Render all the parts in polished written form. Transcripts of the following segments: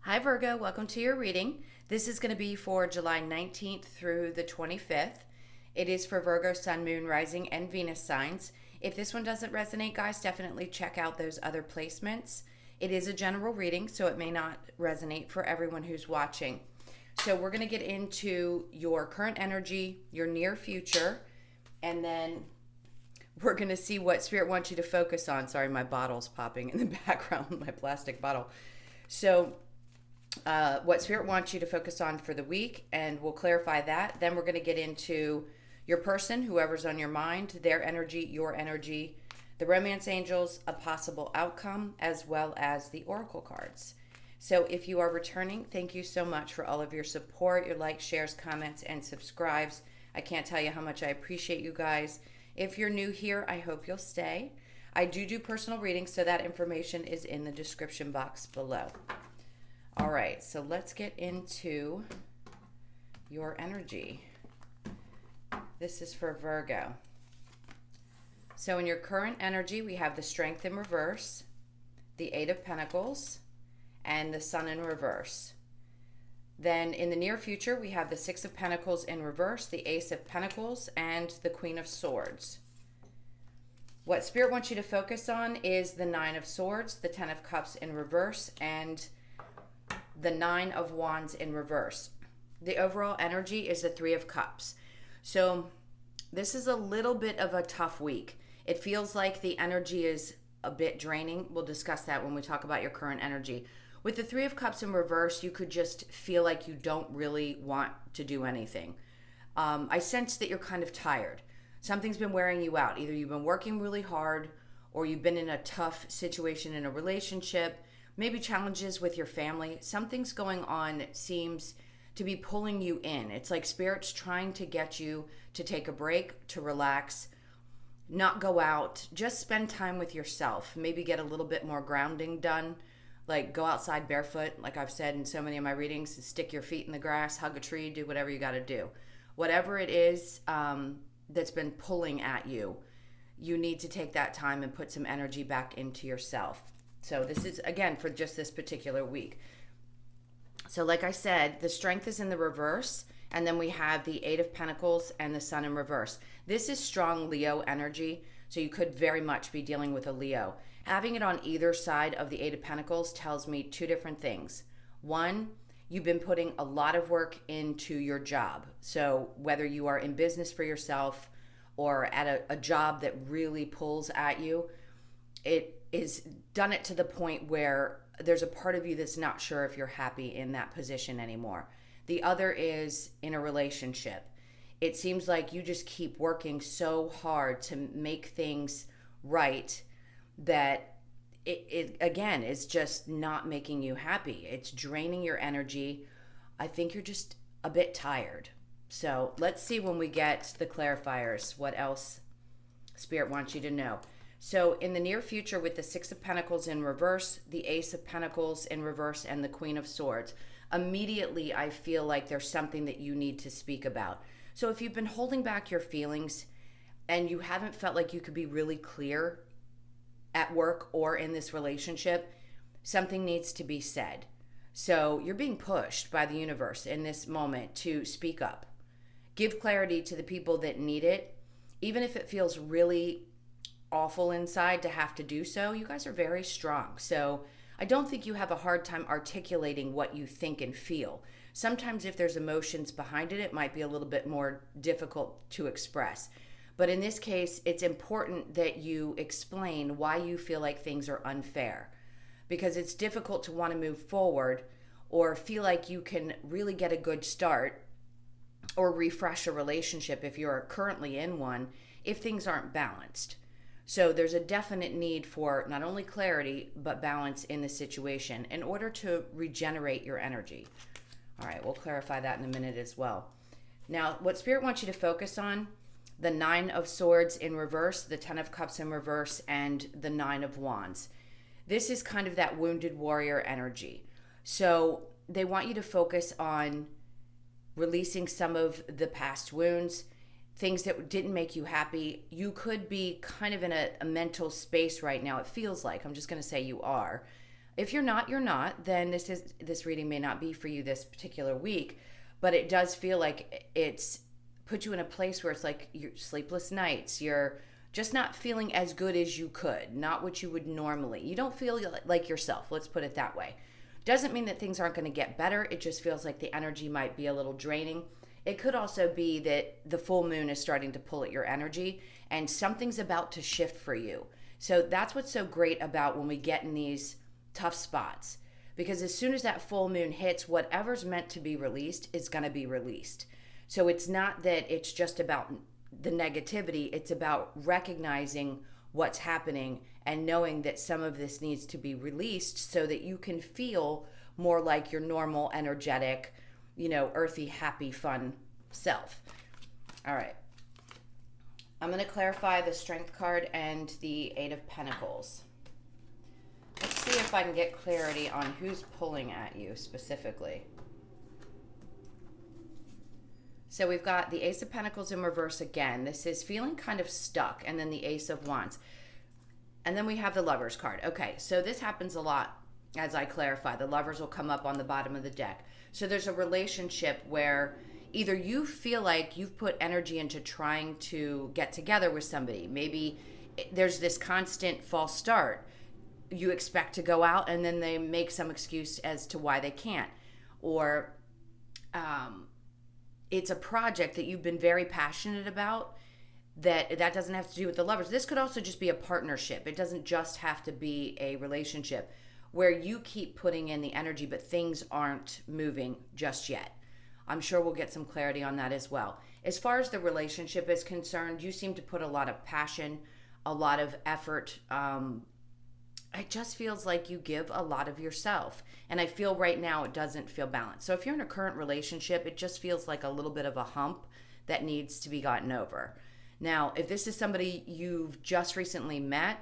Hi Virgo, welcome to your reading. This is going to be for July 19th through the 25th. It is for Virgo, Sun, Moon, Rising, and Venus signs. If this one doesn't resonate, guys, definitely check out those other placements. It is a general reading, so it may not resonate for everyone who's watching. So we're going to get into your current energy, your near future, and then we're going to see what Spirit wants you to focus on. Sorry, my bottle's popping in the background, my plastic bottle. So what Spirit wants you to focus on for the week, and we'll clarify that. Then we're going to get into your person, whoever's on your mind, their energy, your energy, the romance angels, a possible outcome, as well as the oracle cards. So if you are returning, thank you so much for all of your support, your likes, shares, comments, and subscribes. I can't tell you how much I appreciate you guys. If you're new here, I hope you'll stay. I do personal readings, so that information is in the description box below. All right, so let's get into your energy. This is for Virgo. So in your current energy, we have the Strength in reverse, the Eight of Pentacles, and the Sun in reverse. Then in the near future, we have the Six of Pentacles in reverse, the Ace of Pentacles, and the Queen of Swords. What Spirit wants you to focus on is the Nine of Swords, the Ten of Cups in reverse, and the Nine of Wands in reverse. The overall energy is the Three of Cups. So this is a little bit of a tough week. It feels like the energy is a bit draining. We'll discuss that when we talk about your current energy. With the Three of Cups in reverse, you could just feel like you don't really want to do anything. I sense that you're kind of tired. Something's been wearing you out. Either you've been working really hard, or you've been in a tough situation in a relationship, maybe challenges with your family. Something's going on that seems to be pulling you in. It's like Spirit's trying to get you to take a break, to relax, not go out, just spend time with yourself. Maybe get a little bit more grounding done, like go outside barefoot, like I've said in so many of my readings, stick your feet in the grass, hug a tree, do whatever you got to do. Whatever it is that's been pulling at you, you need to take that time and put some energy back into yourself. So this is, again, for just this particular week. So like I said, the Strength is in the reverse, and then we have the Eight of Pentacles and the Sun in reverse. This is strong Leo energy, so you could very much be dealing with a Leo. Having it on either side of the Eight of Pentacles tells me two different things. One, you've been putting a lot of work into your job. So whether you are in business for yourself or at a job that really pulls at you, it is done it to the point where there's a part of you that's not sure if you're happy in that position anymore. The other is in a relationship. It seems like you just keep working so hard to make things right that it again is just not making you happy. It's draining your energy. I think you're just a bit tired. So let's see when we get the clarifiers what else Spirit wants you to know. So in the near future, with the Six of Pentacles in reverse, the Ace of Pentacles in reverse, and the Queen of Swords, immediately I feel like there's something that you need to speak about. So if you've been holding back your feelings and you haven't felt like you could be really clear at work or in this relationship, something needs to be said. So you're being pushed by the universe in this moment to speak up. Give clarity to the people that need it, even if it feels really awful inside to have to do so. You guys are very strong. So I don't think you have a hard time articulating what you think and feel. Sometimes if there's emotions behind it, it might be a little bit more difficult to express. But in this case, it's important that you explain why you feel like things are unfair, because it's difficult to want to move forward or feel like you can really get a good start or refresh a relationship if you're currently in one if things aren't balanced. So there's a definite need for not only clarity, but balance in the situation in order to regenerate your energy. All right, we'll clarify that in a minute as well. Now, what Spirit wants you to focus on, the Nine of Swords in reverse, the Ten of Cups in reverse, and the Nine of Wands. This is kind of that wounded warrior energy. So they want you to focus on releasing some of the past wounds, things that didn't make you happy. You could be kind of in a mental space right now. It feels like, I'm just going to say you are, If you're not, you're not. Then this reading may not be for you this particular week, but it does feel like it's put you in a place where it's like your sleepless nights, you're just not feeling as good as you could, not what you would normally. You don't feel like yourself, let's put it that way. Doesn't mean that things aren't going to get better. It just feels like the energy might be a little draining. It could also be that the full moon is starting to pull at your energy and something's about to shift for you. So that's what's so great about when we get in these tough spots. Because as soon as that full moon hits, whatever's meant to be released is going to be released. So it's not that it's just about the negativity, it's about recognizing what's happening and knowing that some of this needs to be released so that you can feel more like your normal, energetic, earthy, happy, fun self. All right. I'm going to clarify the Strength card and the Eight of Pentacles. Let's see if I can get clarity on who's pulling at you specifically. So we've got the Ace of Pentacles in reverse again. This is feeling kind of stuck, and then the Ace of Wands. And then we have the Lovers card. Okay, so this happens a lot as I clarify. The Lovers will come up on the bottom of the deck. So there's a relationship where either you feel like you've put energy into trying to get together with somebody. Maybe there's this constant false start. You expect to go out and then they make some excuse as to why they can't. Or it's a project that you've been very passionate about that doesn't have to do with the Lovers. This could also just be a partnership. It doesn't just have to be a relationship where you keep putting in the energy, but things aren't moving just yet. I'm sure we'll get some clarity on that as well. As far as the relationship is concerned, you seem to put a lot of passion, a lot of effort. It just feels like you give a lot of yourself. And I feel right now it doesn't feel balanced. So if you're in a current relationship, it just feels like a little bit of a hump that needs to be gotten over. Now, if this is somebody you've just recently met,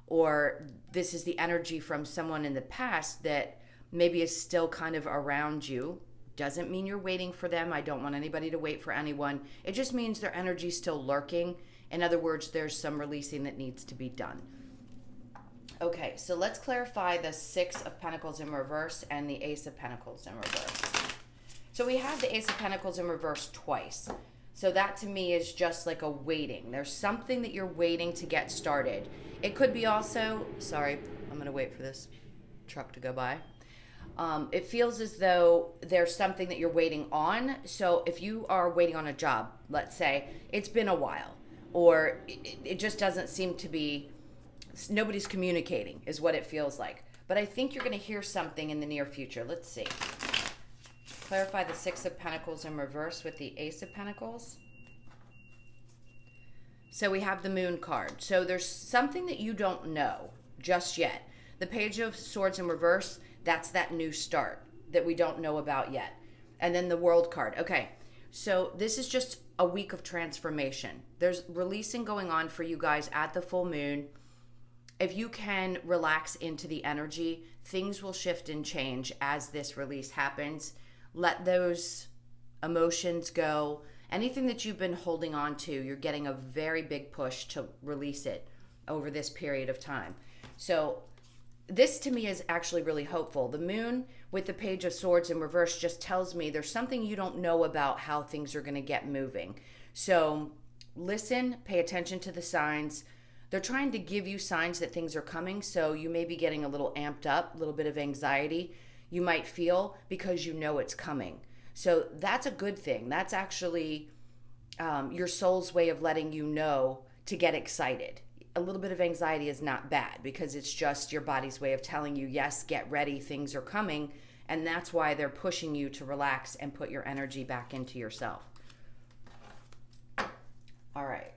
or this is the energy from someone in the past that maybe is still kind of around you, doesn't mean you're waiting for them. I don't want anybody to wait for anyone. It just means their energy's still lurking. In other words, there's some releasing that needs to be done. Okay, so let's clarify the Six of Pentacles in reverse and the Ace of Pentacles in reverse. So we have the Ace of Pentacles in reverse twice. So that to me is just like a waiting. There's something that you're waiting to get started. It could be also, sorry, I'm going to wait for this truck to go by. It feels as though there's something that you're waiting on. So if you are waiting on a job, let's say, it's been a while, or it just doesn't seem to be, nobody's communicating is what it feels like. But I think you're going to hear something in the near future. Let's see. Clarify the Six of Pentacles in reverse with the Ace of Pentacles. So we have the Moon card. So there's something that you don't know just yet. The Page of Swords in reverse, that's that new start that we don't know about yet. And then the World card. Okay, so this is just a week of transformation. There's releasing going on for you guys at the full moon. If you can relax into the energy, things will shift and change as this release happens. Let those emotions go. Anything that you've been holding on to, you're getting a very big push to release it over this period of time. So this to me is actually really hopeful. The Moon with the Page of Swords in reverse just tells me there's something you don't know about how things are going to get moving. So listen, pay attention to the signs. They're trying to give you signs that things are coming, so you may be getting a little amped up, a little bit of anxiety you might feel because you know it's coming. So that's a good thing. That's actually your soul's way of letting you know to get excited. A little bit of anxiety is not bad because it's just your body's way of telling you, yes, get ready, things are coming. And that's why they're pushing you to relax and put your energy back into yourself. All right.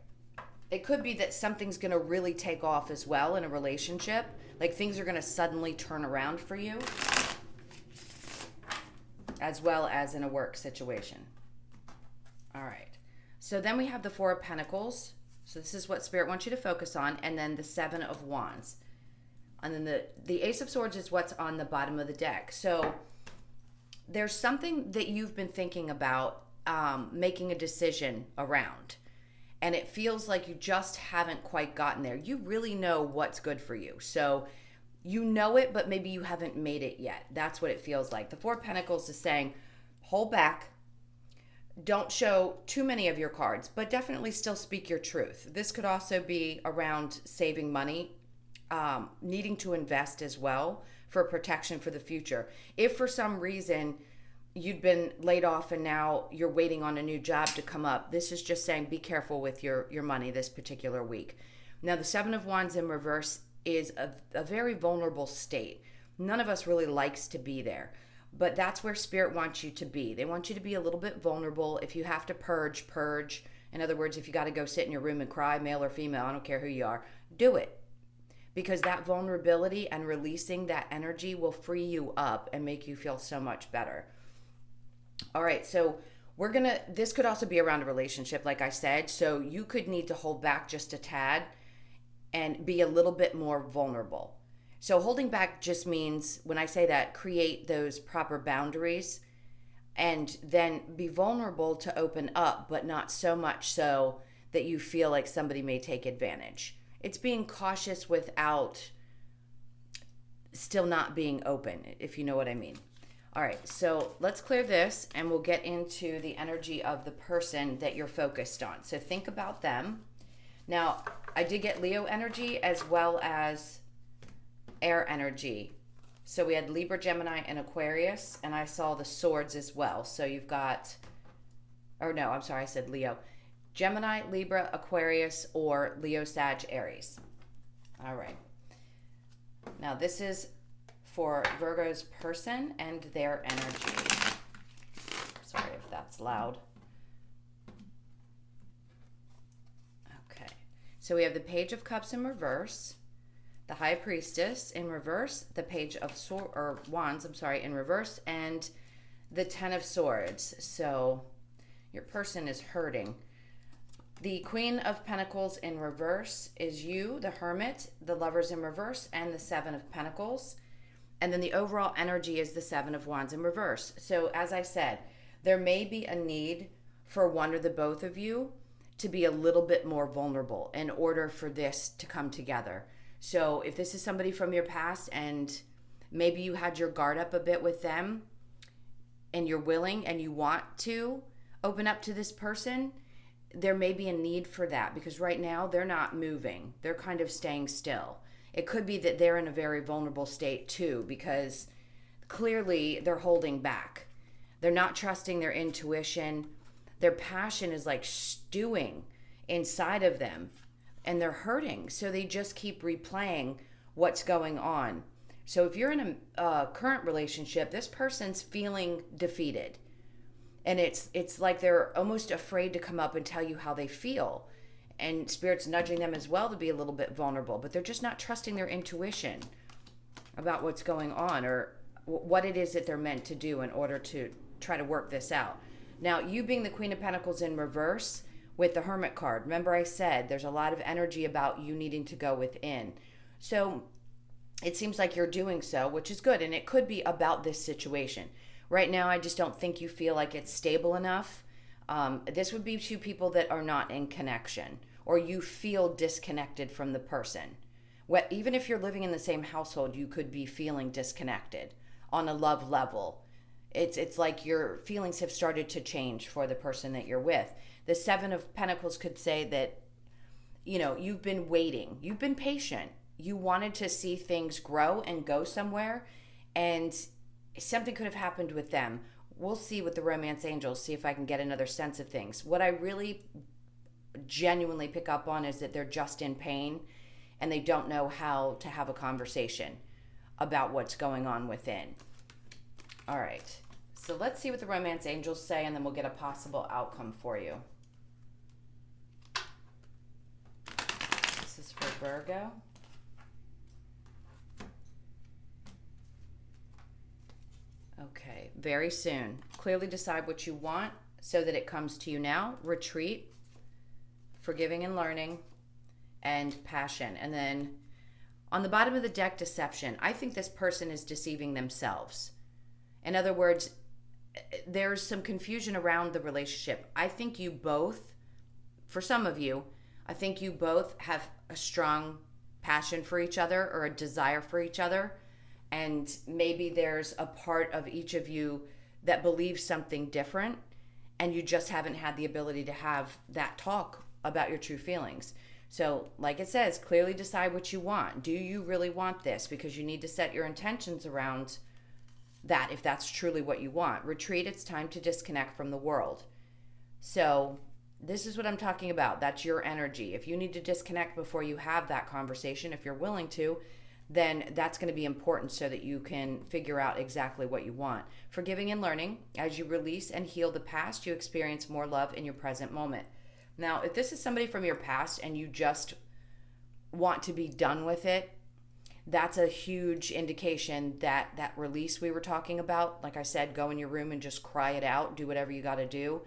It could be that something's going to really take off as well in a relationship. Like things are going to suddenly turn around for you, as well as in a work situation. All right. So then we have the Four of Pentacles. So this is what Spirit wants you to focus on. And then the Seven of Wands. And then the Ace of Swords is what's on the bottom of the deck. So there's something that you've been thinking about making a decision around. And it feels like you just haven't quite gotten there. You really know what's good for you. So you know it, but maybe you haven't made it yet. That's what it feels like. The Four of Pentacles is saying, hold back. Don't show too many of your cards, but definitely still speak your truth. This could also be around saving money, needing to invest as well for protection for the future. If for some reason you'd been laid off and now you're waiting on a new job to come up, this is just saying be careful with your money this particular week. Now, the Seven of Wands in reverse is a very vulnerable state. None of us really likes to be there, but that's where Spirit wants you to be. They want you to be a little bit vulnerable. If you have to purge, purge. In other words, if you got to go sit in your room and cry, male or female, I don't care who you are, do it. Because that vulnerability and releasing that energy will free you up and make you feel so much better. All right, so this could also be around a relationship, like I said. So you could need to hold back just a tad and be a little bit more vulnerable. So holding back just means, when I say that, create those proper boundaries and then be vulnerable to open up, but not so much so that you feel like somebody may take advantage. It's being cautious without still not being open, if you know what I mean. All right, so let's clear this and we'll get into the energy of the person that you're focused on. So think about them. Now, I did get Leo energy as well as air energy. So we had Libra, Gemini, and Aquarius, and I saw the swords as well. So you've got, or no, I'm sorry, I said Leo. Gemini, Libra, Aquarius, or Leo, Sag, Aries. All right. Now this is for Virgo's person and their energy. Sorry if that's loud. Okay. So we have the Page of Cups in reverse, the High Priestess in reverse, the Page of Wands, in reverse, and the Ten of Swords. So your person is hurting. The Queen of Pentacles in reverse is you, the Hermit, the Lovers in reverse, and the Seven of Pentacles. And then the overall energy is the Seven of Wands in reverse. So as I said, there may be a need for one or the both of you to be a little bit more vulnerable in order for this to come together. So if this is somebody from your past and maybe you had your guard up a bit with them and you're willing and you want to open up to this person, there may be a need for that, because right now they're not moving. They're kind of staying still. It could be that they're in a very vulnerable state too, because clearly they're holding back. They're not trusting their intuition. Their passion is like stewing inside of them and they're hurting. So they just keep replaying what's going on. So if you're in a current relationship, this person's feeling defeated. And it's like they're almost afraid to come up and tell you how they feel. And Spirit's nudging them as well to be a little bit vulnerable, but they're just not trusting their intuition about what's going on or what it is that they're meant to do in order to try to work this out. Now, you being the Queen of Pentacles in reverse with the Hermit card, remember I said there's a lot of energy about you needing to go within. So it seems like you're doing so, which is good. And it could be about this situation. Right now, I just don't think you feel like it's stable enough. This would be two people that are not in connection, or you feel disconnected from the person. Even if you're living in the same household, you could be feeling disconnected on a love level. It's like your feelings have started to change for the person that you're with. The Seven of Pentacles could say that, you've been waiting. You've been patient. You wanted to see things grow and go somewhere, and something could have happened with them. We'll see with the romance angels, see if I can get another sense of things. What I really genuinely pick up on is that they're just in pain and they don't know how to have a conversation about what's going on within. All right, so let's see what the romance angels say, and then we'll get a possible outcome for you. This is for Virgo. Okay, very soon. Clearly decide what you want so that it comes to you now. Retreat, forgiving and learning, and passion. And then on the bottom of the deck, deception. I think this person is deceiving themselves. In other words, there's some confusion around the relationship. I think you both, for some of you, I think you both have a strong passion for each other or a desire for each other. And maybe there's a part of each of you that believes something different, and you just haven't had the ability to have that talk about your true feelings. So, like it says, clearly decide what you want. Do you really want this? Because you need to set your intentions around that if that's truly what you want. Retreat, it's time to disconnect from the world. So, this is what I'm talking about. That's your energy. If you need to disconnect before you have that conversation, if you're willing to, then that's going to be important so that you can figure out exactly what you want. Forgiving and learning. As you release and heal the past, you experience more love in your present moment. Now, if this is somebody from your past and you just want to be done with it, that's a huge indication that that release we were talking about, like I said, go in your room and just cry it out, do whatever you got to do.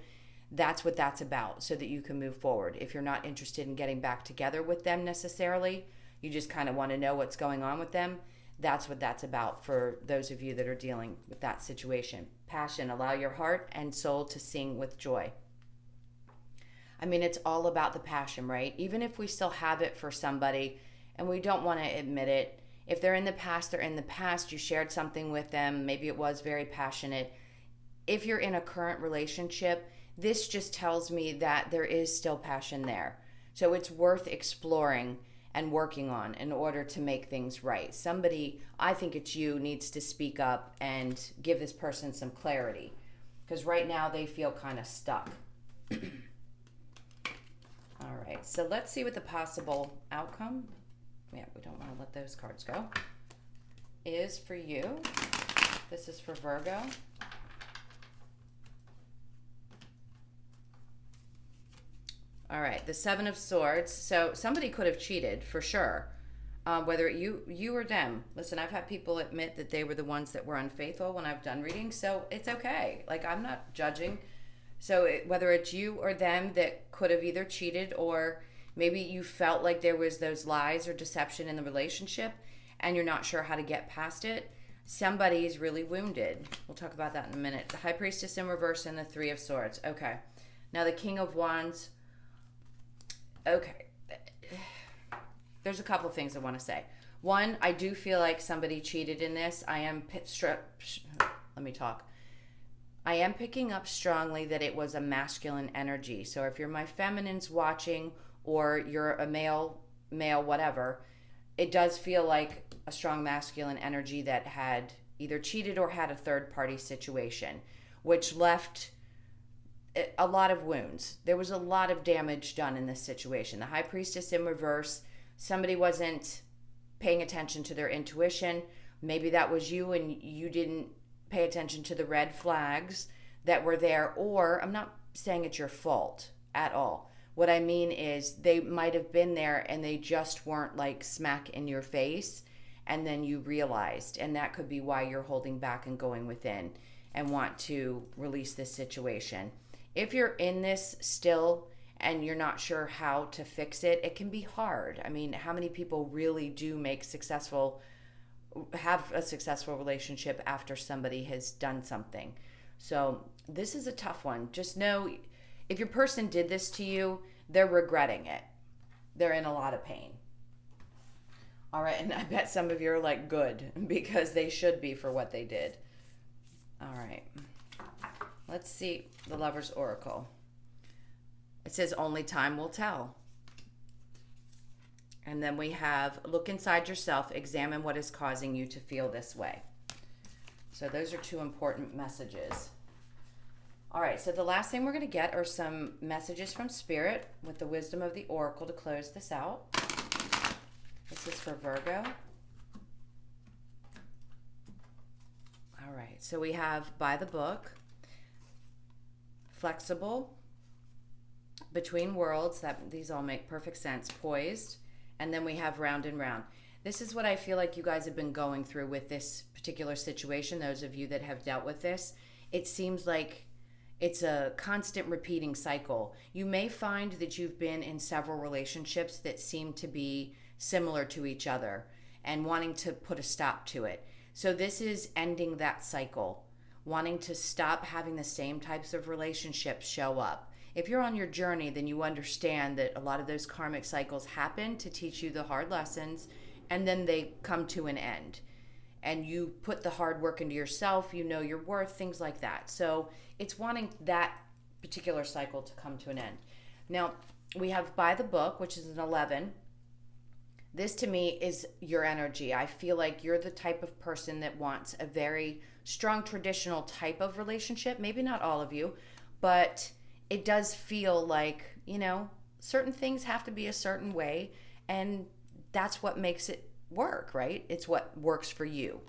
That's what that's about, so that you can move forward. If you're not interested in getting back together with them necessarily, you just kind of want to know what's going on with them, that's what that's about for those of you that are dealing with that situation. Passion, allow your heart and soul to sing with joy. I mean, it's all about the passion, right? Even if we still have it for somebody and we don't want to admit it, if they're in the past, they're in the past. You shared something with them, maybe it was very passionate. If you're in a current relationship, this just tells me that there is still passion there. So it's worth exploring and working on in order to make things right. Somebody, I think it's you, needs to speak up and give this person some clarity, because right now they feel kind of stuck. All right, so let's see what the possible outcome, yeah, we don't want to let those cards go, is for you. This is for Virgo. All right, the Seven of Swords. So somebody could have cheated for sure, whether you or them. Listen, I've had people admit that they were the ones that were unfaithful when I've done readings, so it's okay. Like, I'm not judging. So whether it's you or them that could have either cheated, or maybe you felt like there was those lies or deception in the relationship and you're not sure how to get past it. Somebody is really wounded. We'll talk about that in a minute. The High Priestess in reverse and the Three of Swords. Okay. Now the King of Wands. Okay. There's a couple things I want to say. One, I do feel like somebody cheated in this. I am picking up strongly that it was a masculine energy. So if you're my feminines watching, or you're a male, whatever, it does feel like a strong masculine energy that had either cheated or had a third party situation, which left a lot of wounds. There was a lot of damage done in this situation. The High Priestess in reverse, somebody wasn't paying attention to their intuition. Maybe that was you and you didn't pay attention to the red flags that were there, or I'm not saying it's your fault at all. What I mean is they might have been there and they just weren't like smack in your face, and then you realized, and that could be why you're holding back and going within and want to release this situation. If you're in this still and you're not sure how to fix it, it can be hard. I mean, how many people really do have a successful relationship after somebody has done something? So this is a tough one. Just know, if your person did this to you, they're regretting it. They're in a lot of pain. All right, and I bet some of you are like, good, because they should be for what they did. All right. Let's see the Lover's Oracle. It says only time will tell. And then we have look inside yourself, examine what is causing you to feel this way. So those are two important messages. All right, so the last thing we're going to get are some messages from Spirit with the wisdom of the Oracle to close this out. This is for Virgo. All right, so we have by the book, flexible, between worlds, that these all make perfect sense, poised, and then we have round and round. This is what I feel like you guys have been going through with this particular situation, those of you that have dealt with this. It seems like it's a constant repeating cycle. You may find that you've been in several relationships that seem to be similar to each other and wanting to put a stop to it. So this is ending that cycle, wanting to stop having the same types of relationships show up. If you're on your journey, then you understand that a lot of those karmic cycles happen to teach you the hard lessons, and then they come to an end. And you put the hard work into yourself, you know your worth, things like that. So it's wanting that particular cycle to come to an end. Now, we have by the book, which is an 11. This to me is your energy. I feel like you're the type of person that wants a very strong traditional type of relationship. Maybe not all of you, but it does feel like, certain things have to be a certain way, and that's what makes it work, right? It's what works for you.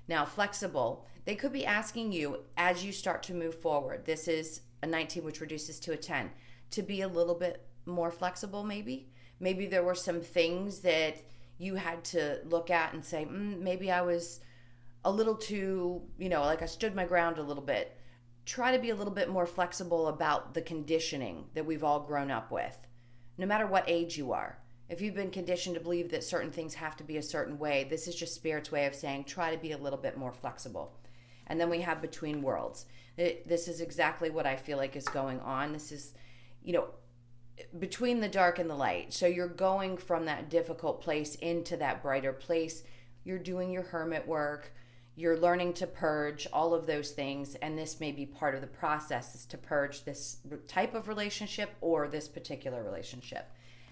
Now, flexible, they could be asking you as you start to move forward. This is a 19, which reduces to a 10, to be a little bit more flexible, maybe. Maybe there were some things that you had to look at and say, maybe I was a little too, like I stood my ground a little bit. Try to be a little bit more flexible about the conditioning that we've all grown up with, no matter what age you are. If you've been conditioned to believe that certain things have to be a certain way, this is just Spirit's way of saying try to be a little bit more flexible. And then we have between worlds. This is exactly what I feel like is going on. This is, between the dark and the light. So you're going from that difficult place into that brighter place. You're doing your hermit work. You're learning to purge, all of those things. And this may be part of the process, is to purge this type of relationship or this particular relationship.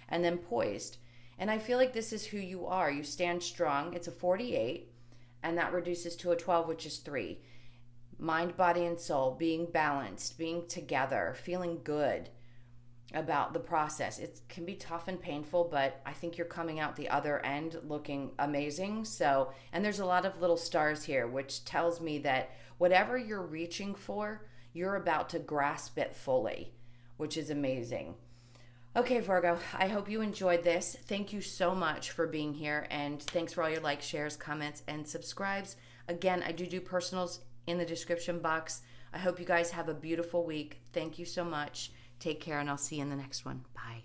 And then poised. And I feel like this is who you are. You stand strong. It's a 48, and that reduces to a 12, which is 3. Mind, body, and soul, being balanced, being together, feeling good about the process. It can be tough and painful, but I think you're coming out the other end looking amazing. So, and there's a lot of little stars here, which tells me that whatever you're reaching for, you're about to grasp it fully, which is amazing. Okay, Virgo, I hope you enjoyed this. Thank you so much for being here, and thanks for all your likes, shares, comments, and subscribes. Again, I do personals in the description box. I hope you guys have a beautiful week. Thank you so much. Take care, and I'll see you in the next one. Bye.